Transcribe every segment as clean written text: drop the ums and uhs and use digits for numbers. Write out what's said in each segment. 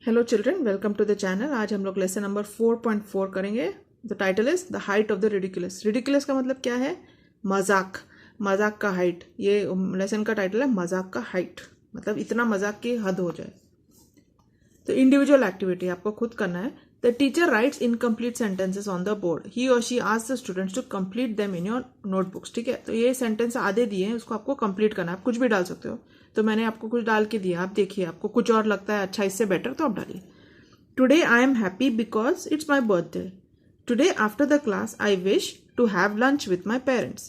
Hello children, welcome to the channel. आज हम लोग लेसन नंबर 4.4 करेंगे। The title is the height of the ridiculous. Ridiculous का मतलब क्या है? मजाक, मजाक का हाइट। ये लेसन का टाइटल है मजाक का हाइट, मतलब इतना मजाक की हद हो जाए। तो इंडिविजुअल एक्टिविटी आपको खुद करना है। The teacher writes incomplete sentences on the board. He और she asks the students to complete them in your notebooks. ठीक है, तो ये सेंटेंस आधे दिए हैं, उसको आपको कंप्लीट करना है। आप कुछ भी डाल सकते हो, तो मैंने आपको कुछ डाल के दिया। आप देखिए, आपको कुछ और लगता है अच्छा इससे बेटर, तो आप डालिए। Today I am happy because it's my birthday. Today after the class I wish to have lunch with my parents.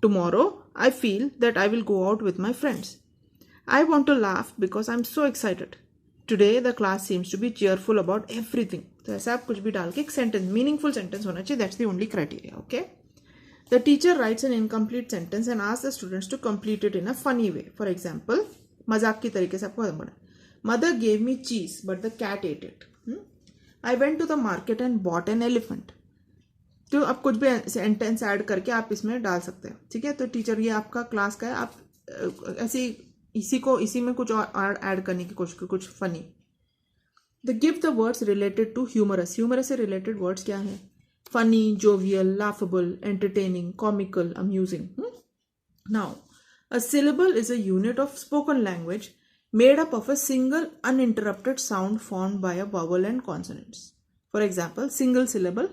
Tomorrow I feel that I will go out with my friends. I want to laugh because I'm so excited. Today the class seems to be cheerful about everything. तो ऐसा आप कुछ भी डाल के एक sentence, meaningful sentence होना चाहिए. That's the only criteria. Okay. The teacher writes an incomplete sentence and asks the students to complete it in a funny way. For example, मजाक की तरीके से आपको खत्म करना है. Mother gave me cheese, but the cat ate it. I went to the market and bought an elephant. तो आप कुछ भी सेंटेंस ऐड करके आप इसमें डाल सकते हैं. ठीक है, तो टीचर ये आपका क्लास का है, आप ऐसी इसी में कुछ और ऐड करने की कोशिश करो, कुछ funny. The give the words related to humorous. Humorous से रिलेटेड वर्ड्स क्या है? Funny, jovial, laughable, entertaining, comical, amusing. Now a syllable is a unit of spoken language made up of a single uninterrupted sound formed by a vowel and consonants. For example, single syllable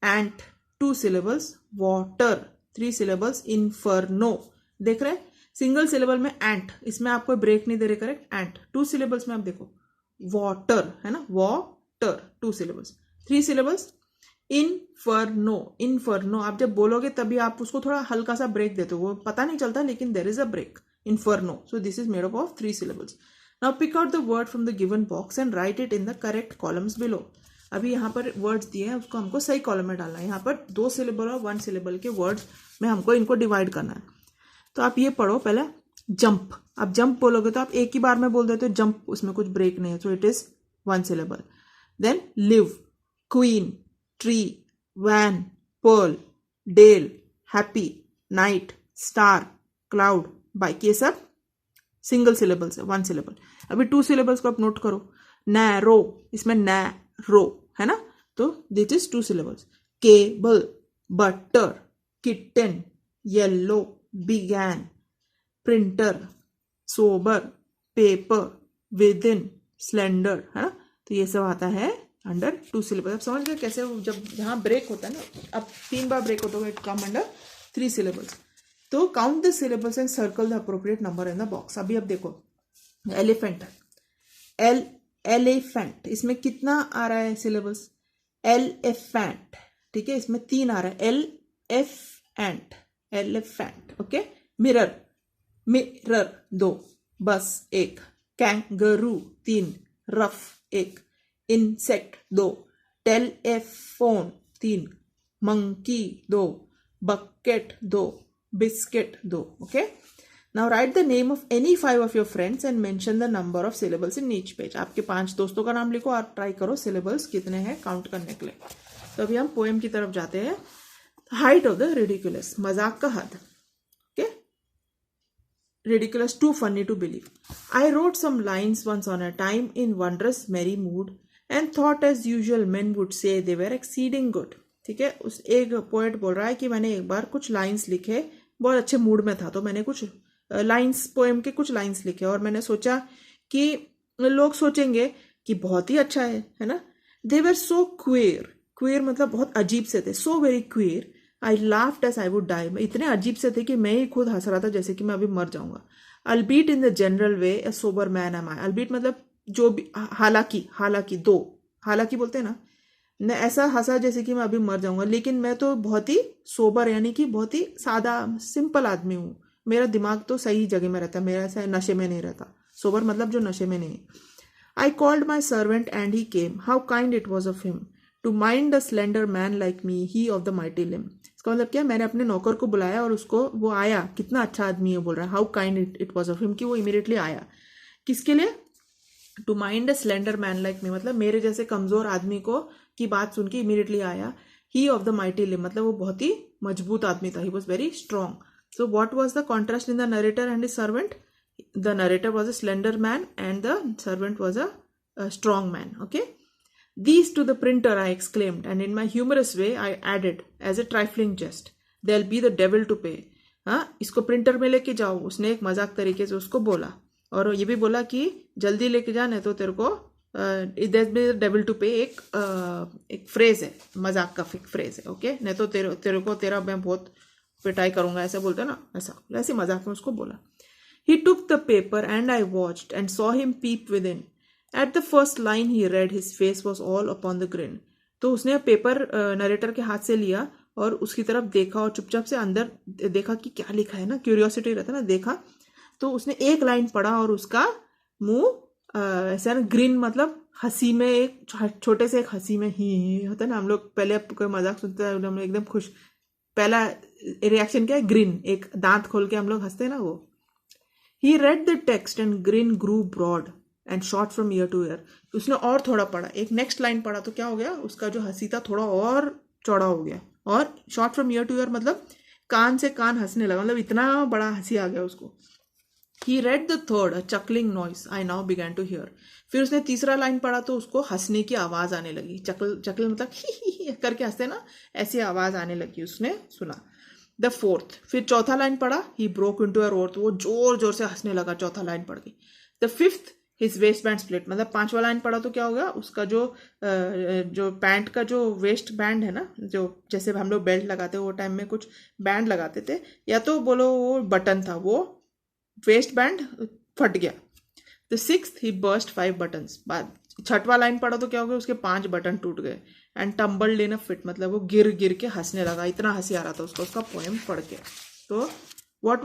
ant, 2 syllables water, 3 syllables inferno. देख रहे हैं? Single syllable में ant, इसमें आपको break नहीं दे रहे. Correct. ant 2 syllables में आप देखो water है ना, water 2 syllables. 3 syllables inferno. Inferno आप जब बोलोगे तभी आप उसको थोड़ा हल्का सा ब्रेक देते हो, वो पता नहीं चलता, लेकिन there is a break. Inferno. So this is made up of 3 syllables. Now pick out the word from the given box and write it in the correct columns below. अभी यहाँ पर वर्ड्स दिए हैं, उसको हमको सही कॉलम में डालना है. यहाँ पर 2 syllable और 1 syllable के वर्ड्स में हमको इनको डिवाइड करना है. तो आप ये पढ़ो पहले. जंप, आप जंप बोलोगे तो आप एक ही बार में बोल देते हो जंप, उसमें कुछ ब्रेक नहीं है, so it is 1 syllable. Then live, queen, tree, van, pearl, dale, happy, night, star, cloud, bike. ये सब सिंगल सिलेबल्स है, 1 syllable. अभी 2 syllables को आप नोट करो. नैरो, इसमें नैरो है ना, तो this is 2 syllables. Cable, butter, kitten, yellow, began, printer, sober, paper, with in, slender है ना. तो ये सब आता है अंडर 2 syllables. आप समझ गए कैसे? जब जहां ब्रेक होता है ना, अब 3 बार ब्रेक होता है, इट कम अंडर 3 syllables. तो count the syllables and circle the appropriate number in the box. अभी अब देखो, एलिफेंट है, एलिफेंट, इसमें कितना आ रहा है syllables? एलिफेंट. ठीक है, इसमें 3 आ रहा है. Elephant, elephant. Okay. Mirror, mirror 2, बस 1. Kangaroo 3, rough 1. Insect 2, telephone 3, monkey 2, bucket 2, biscuit 2. Okay. Now right the name of any 5 of your friends and mention the number of syllables in each page. आपके 5 दोस्तों का नाम लिखो और try करो syllables कितने हैं काउंट करने के लिए. तो अभी हम पोएम की तरफ जाते हैं. हाइट ऑफ द रिडिकुलस, मजाक का हद. Okay. Ridiculous, too funny to believe. I wrote some lines once on a time in wondrous merry mood and thought as usual men would say they were exceeding good. ठीक है, उस एक poet बोल रहा है कि मैंने एक बार कुछ लाइंस लिखे, बहुत अच्छे मूड में था, तो मैंने कुछ लाइंस, पोएम के कुछ लाइंस लिखे और मैंने सोचा कि लोग सोचेंगे कि बहुत ही अच्छा है ना. दे वर सो क्वेयर. क्वेयर मतलब बहुत अजीब से थे. So very queer. I laughed as I would die. मैं इतने अजीब से थे कि मैं ही खुद हंस रहा था जैसे कि मैं अभी मर जाऊंगा. Albeit in the general way a sober man am I. Albeit मतलब जो भी, हालांकि, हालांकि 2, हालांकि बोलते हैं ना, मैं ऐसा हंसा जैसे कि मैं अभी मर जाऊंगा, लेकिन मैं तो बहुत ही सोबर, यानी कि बहुत ही सादा सिंपल आदमी हूँ. मेरा दिमाग तो सही जगह में रहता है, मेरा ऐसा नशे में नहीं रहता. सोबर मतलब जो नशे में नहीं. I called my servant and he came. How kind it was of him to mind a slender man like me, he of the mighty limb. इसका मतलब क्या? मैंने अपने नौकर को बुलाया और उसको, वो आया. कितना अच्छा आदमी है, बोल रहा है. How kind it was of him, कि वो इमीडिएटली आया. किसके लिए? To mind a slender man like me, मतलब मेरे जैसे कमजोर आदमी को की बात सुन के इमीडिएटली आया. ही ऑफ द माइटी लिम मतलब वो बहुत ही मजबूत आदमी था. He was very strong. So what was the contrast in the narrator and his servant? The narrator was a slender man and the servant was a strong man. Okay. These to the printer, I exclaimed, and in my humorous way I added as a trifling jest, there'll be the devil to pay. हाँ, इसको printer में लेके जाओ, उसने एक मजाक तरीके से उसको बोला, और ये भी बोला कि जल्दी लेके जाने तो तेरे को डेविल टू पे एक फ्रेज है, मजाक का फ्रेज है. ओके, नहीं तो तेरे को तेरा मैं बहुत पिटाई करूंगा, ऐसे बोलते ना, ऐसे मजाक में उसको बोला. He took the paper and I watched and saw him peep within. At the first line he read, his face was all upon the grin. तो उसने पेपर नरेटर के हाथ से लिया और उसकी तरफ देखा और चुपचाप से अंदर देखा कि क्या लिखा है ना, क्यूरियोसिटी रहता है ना, देखा. तो उसने एक लाइन पढ़ा और उसका मुंह ऐसा ना, ग्रीन मतलब हंसी में, एक छोटे से एक हंसी में ही होता है ना, हम लोग पहले कोई मजाक सुनते हैं हम लोग एकदम खुश, पहला रिएक्शन क्या है, ग्रीन, एक दांत खोल के हम लोग हंसते हैं ना, वो. He read the text and grin grew broad and shot from ear to ear. उसने और थोड़ा पढ़ा, एक नेक्स्ट लाइन पढ़ा तो क्या हो गया, उसका जो हंसी था थोड़ा और चौड़ा हो गया. और shot from year two year मतलब कान से कान हंसने लगा, मतलब इतना बड़ा हंसी आ गया उसको. He read the third, a chuckling noise I now began to hear. फिर उसने तीसरा लाइन पढ़ा तो उसको हंसने की आवाज आने लगी. चकल मतलब ही करके हंसते ना, ऐसी आवाज आने लगी, उसने सुना. द फोर्थ, फिर चौथा लाइन पढ़ा, ही ब्रोक इनटू अ रोर, तो वो जोर जोर से हंसने लगा चौथा लाइन पढ़ के. The fifth, his waste band split, मतलब पांचवा लाइन पढ़ा तो क्या होगा, उसका जो पैंट का जो वेस्ट बैंड है ना, जो जैसे हम लोग बेल्ट लगाते हैं वो टाइम में कुछ बैंड लगाते थे, या तो बोलो वो बटन था, वो वेस्ट बैंड फट गया. The sixth, he burst 5 buttons. छठवा लाइन पढ़ा तो क्या हो गया, उसके 5 बटन टूट गए. And tumbled in a fit, मतलब वो गिर गिर के हंसने लगा, इतना हंसी आ रहा था उसको उसका पोएम पढ़ के. तो what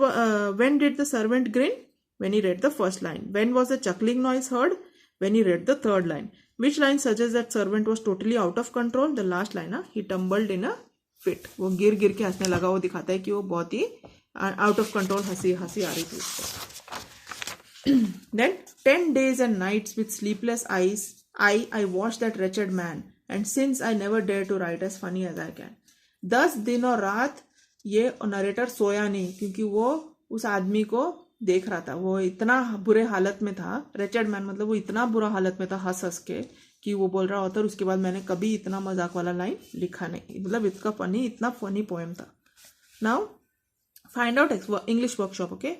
when did the servant green, when he read the first line. When was the चकलिंग noise heard, when he read the third line. Which line suggest that servant was totally out of control, the last line, he tumbled in a fit, वो गिर गिर के हंसने लगा, वो दिखाता है कि वो बहुत ही आउट ऑफ कंट्रोल हंसी आ रही थी उसको. Then 10 days and nights with sleepless eyes I watched that wretched man, and since I never dare to write as funny as I can. 10 दिन और रात ये नरेटर सोया नहीं, क्योंकि वो उस आदमी को देख रहा था, वो इतना बुरे हालत में था. रेचेड मैन मतलब वो इतना बुरा हालत में था हंस हंस के कि वो बोल रहा होता, और उसके बाद मैंने कभी इतना मजाक वाला लाइन लिखा नहीं, मतलब इतना फनी पोएम था. Now find out English workshop. Okay,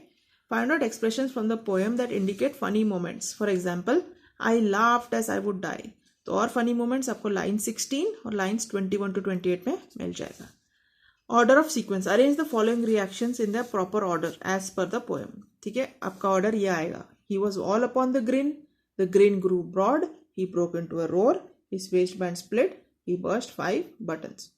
find out expressions from the poem that indicate funny moments. For example, I laughed as I would die. तो और funny moments आपको लाइन 16 और लाइन्स 21 to 28 में मिल जाएगा. Order of sequence. Arrange the following reactions in their proper order as per the poem. ठीक है, आपका order ये आएगा. He was all upon the grin grew broad, he broke into a roar, his waistband split, he burst 5 buttons.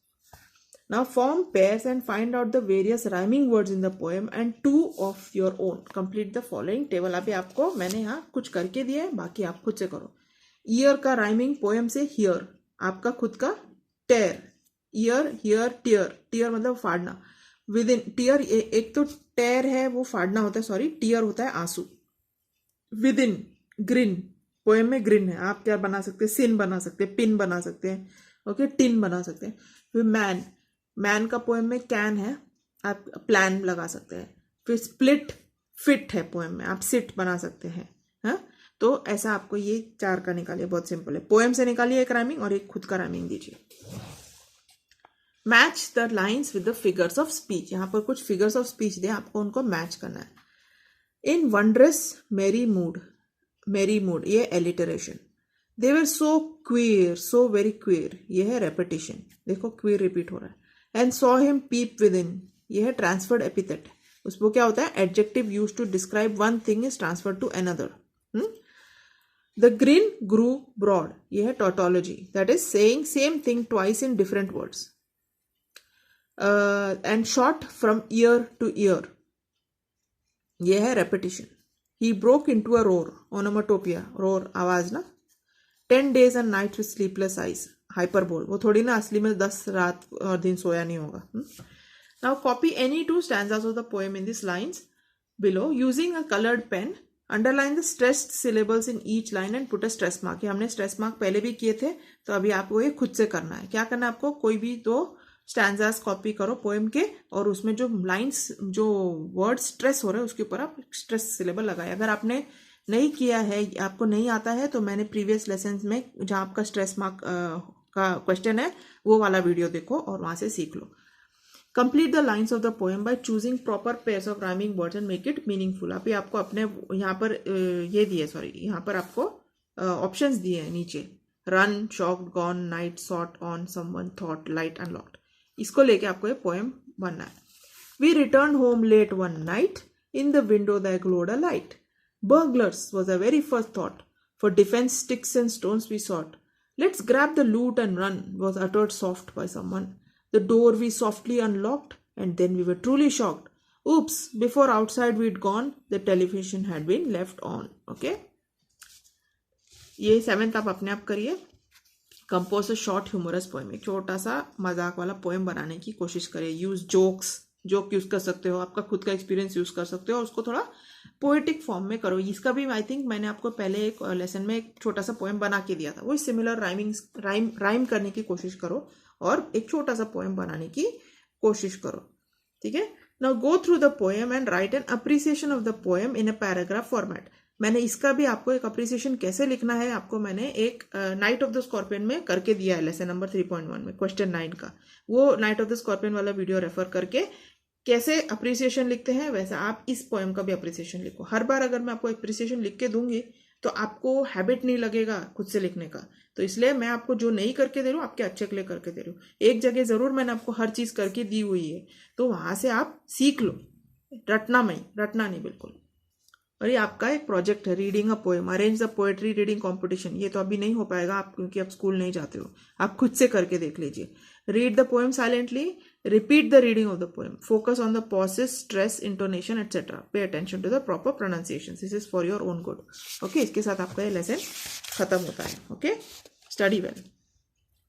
Now form pairs and find out the various rhyming words in the poem and 2 of your own. Complete the following table. अभी आपको मैंने यहाँ कुछ करके दिया है, बाकी आप खुद से करो. ईयर का राइमिंग पोएम से हियर, आपका खुद का टेयर, ईयर हियर टीयर, टीयर मतलब फाड़ना. विद इन टीयर, एक तो टेयर है वो फाड़ना होता है, सॉरी, टीयर होता है आंसू. विद इन ग्रिन, पोएम में ग्रिन है, आप क्या बना सकते हैं, सिन बना सकते हैं, पिन बना सकते हैं, ओके, टिन बना सकते हैं. फिर मैन का पोएम में कैन है, आप प्लान लगा सकते हैं. फिर स्प्लिट, फिट है पोएम में, आप सिट बना सकते हैं. हाँ, तो ऐसा आपको ये 4 का निकालिए, बहुत सिंपल है. पोएम से निकालिए एक राइमिंग और एक खुद का राइमिंग दीजिए. Match the lines with the figures of speech. यहाँ पर कुछ फिगर्स ऑफ स्पीच दे, आपको उनको मैच करना है. इन वंडरस मेरी मूड, ये alliteration. They were so queer, so very queer, ये है रेपिटेशन. देखो क्वीर रिपीट हो रहा है. And saw him peep within, ये है ट्रांसफर्ड एपिथेट. उसको क्या होता है, adjective use to describe one thing is transferred to another. The green grew broad, ये है tautology, that is saying same thing twice in different words. And shot from year to ear, ये है repetition. He broke into a roar, onomatopoeia, roar आवाज ना. 10 days and nights with sleepless eyes, hyperbole, वो थोड़ी ना असली में 10 रात और दिन सोया नहीं होगा. Now copy any 2 stanzas of the poem in these lines below using a colored pen. Underline the stressed syllables in each line and put a stress mark. ये हमने stress mark पहले भी किए थे, तो अभी आपको ये खुद से करना है. क्या करना है आपको, कोई भी 2 स्टैंजास कॉपी करो पोएम के, और उसमें जो लाइन्स, जो वर्ड स्ट्रेस हो रहे हैं उसके ऊपर आप स्ट्रेस सिलेबल लगाए. अगर आपने नहीं किया है, आपको नहीं आता है, तो मैंने प्रीवियस लेसन में जहाँ आपका स्ट्रेस मार्क का क्वेश्चन है वो वाला वीडियो देखो और वहाँ से सीख लो। Complete the lines of the poem by choosing proper pairs of rhyming words and make it meaningful. अभी आपको अपने यहाँ पर ये दिए, सॉरी यहाँ पर आपको ऑप्शंस दिए हैं नीचे, run, shocked, gone, night, sought, on, someone, thought, light, unlocked. इसको लेके आपको ये पोएम बनना है। We return home late one night, in the window there glowed a light. Burglars was the very first thought, for defense sticks and stones we sought. Let's grab the loot and run, was uttered soft by someone. The door we softly unlocked, and then we were truly shocked. Oops, before outside we'd gone, the television had been left on. Okay? ये 7th आप अपने आप करिए। Compose a short humorous poem, एक छोटा सा मजाक वाला पोएम बनाने की कोशिश करिए। यूज जोक्स, जोक यूज कर सकते हो, आपका खुद का एक्सपीरियंस यूज कर सकते हो, और उसको थोड़ा पोएटिक फॉर्म में करो। इसका भी आई थिंक मैंने आपको पहले एक लेसन में एक छोटा सा पोएम बना के दिया था, वही सिमिलर राइम करने की कोशिश करो और एक छोटा सा पोएम बनाने की कोशिश करो। ठीक है, now go through the poem and right an appreciation of the poem in a paragraph format. मैंने इसका भी आपको एक अप्रिसिएशन कैसे लिखना है आपको मैंने एक नाइट ऑफ द स्कॉर्पियन में करके दिया है, लेसन नंबर 3.1 में क्वेश्चन 9 का। वो नाइट ऑफ द स्कॉर्पियन वाला वीडियो रेफर करके कैसे अप्रिसिएशन लिखते हैं वैसे आप इस पोएम का भी अप्रिसिएशन लिखो। हर बार अगर मैं आपको अप्रिसिएशन लिख के दूंगी तो आपको हैबिट नहीं लगेगा खुद से लिखने का, तो इसलिए मैं आपको जो नहीं करके दे रही हूँ आपके अच्छे के लिए करके दे रही हूँ। एक जगह जरूर मैंने आपको हर चीज करके दी हुई है, तो वहां से आप सीख लो, रटना नहीं बिल्कुल। और ये आपका एक प्रोजेक्ट है, reading a poem, arrange the poetry reading competition. ये तो अभी नहीं हो पाएगा आप क्योंकि आप स्कूल नहीं जाते हो, आप खुद से करके देख लीजिए। Read the poem silently, repeat the reading of the poem, focus on the pauses, stress, intonation, etc. Pay attention to the proper pronunciations. This is for your own good. Okay, इसके साथ आपका ये लेसन खत्म होता है। Okay, study well.